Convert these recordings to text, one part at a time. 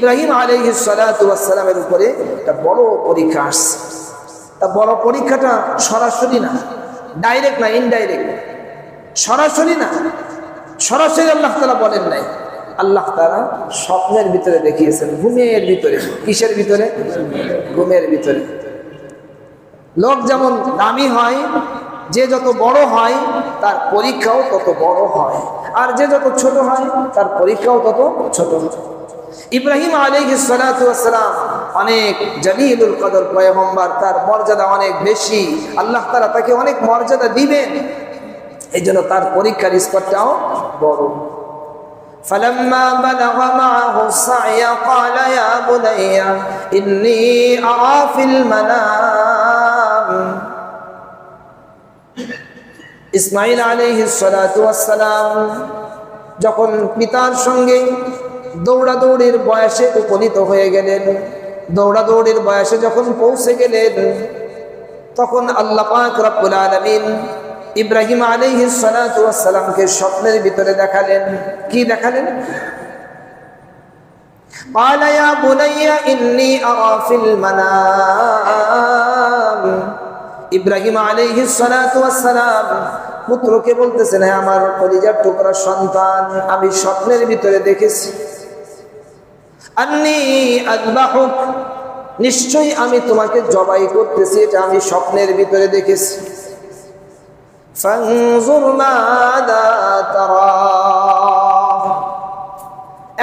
ইব্রাহিম আলাইহিস সালাতু ওয়াস সালামের উপরে একটা বড় পরীক্ষা আসছে। তা বড় পরীক্ষাটা সরাসরি না, ডাইরেক্ট না, ইনডাইরেক্ট। সরাসরি না, সরাসরি আল্লাহ তাআলা বলেন নাই। আল্লাহ তাআলা স্বপ্নের ভিতরে দেখিয়েছেন, ঘুমের ভিতরে। কিসের ভিতরে? ঘুমের ভিতরে। লোক যেমন দামি হয়, যে যত বড় হয় তার পরীক্ষাও তত বড় হয়, আর যে যত ছোট হয় তার পরীক্ষাও তত ছোট হয়। ইব্রাহিম আলাইহিস সালাতু ওয়াস সালাম অনেক জলিলুল কদর পয়গম্বর, তার মর্যাদা অনেক বেশি, আল্লাহ তাআলা তাকে অনেক মর্যাদা দিবেন, এইজন্য তার পরীক্ষার স্তরটাও বড়। فلما بلغ معه السعي قال يا بني إني أرى في المنام। ইসমাঈল আলাইহিস সালাতু ওয়াস সালাম যখন পিতার সঙ্গে দৌড়াদৌড়ির বয়সে উপনীত হয়ে গেলেন, দৌড়াদৌড়ির বয়সে যখন পৌঁছে গেলেন, তখন আল্লাহ পাক রব্বুল আলামিন ইব্রাহিম আলাইহিস সালাতু ওয়াস সালামকে স্বপ্নের ভিতরে দেখালেন। কি দেখালেন? قال يا بني إني أرى في المنام। ইব্রাহিম আলাইহিস সালাতু ওয়াস সালাম পুত্রকে বলতেছেন, হ্যাঁ আমার কলিজার টুকরা সন্তান, আমি স্বপ্নের ভিতরে দেখেছি, আন্নী আযবাহুক, নিশ্চয়ই আমি তোমাকে জবাই করতেছি, এটা আমি স্বপ্নের ভিতরে দেখেছি। ফানজুর মাযা তারা,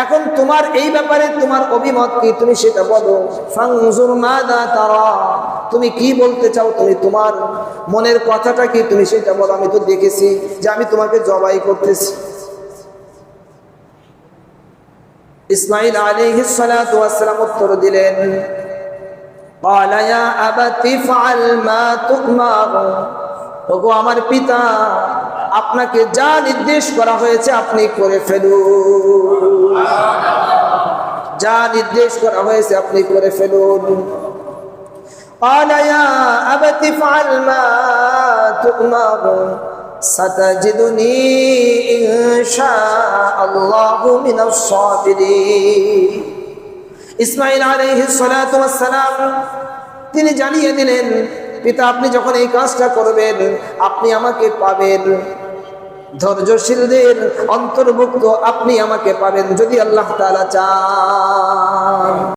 এখন তোমার এই ব্যাপারে তোমার অভিমত কি, তুমি সেটা বলো। ফানজুর মাযা তারা, তুমি কি বলতে চাও, তুমি তোমার মনের কথাটা কি, তুমি সেটা বলো। আমি তো দেখেছি যে আমি তোমাকে জবাই করতেছি। ইসমাঈল আলাইহিস সালাতু ওয়াস সালাম উত্তর দিলেন, ক্বালা ইয়া আবাতি ফাআল মা তু'মার। ওগো আমার পিতা, আপনাকে যা নির্দেশ করা হয়েছে আপনি করে ফেলুন, যা নির্দেশ করা হয়েছে আপনি করে ফেলুন। ক্বালা ইয়া আবাতি ফাআল মা তু'মার সাতাজিদুনি ইনশাআল্লাহু মিনাস সাবিরিন। ইসমাঈল আলাইহিস সালাতু ওয়াস সালাম তিনি জানিয়ে দিলেন, পিতা আপনি যখন এই কাজটা করবেন আপনি আমাকে পাবেন, ধৈর্যশীলদের অন্তর্ভুক্ত আপনি আমাকে পাবেন, যদি আল্লাহ তাআলা চান।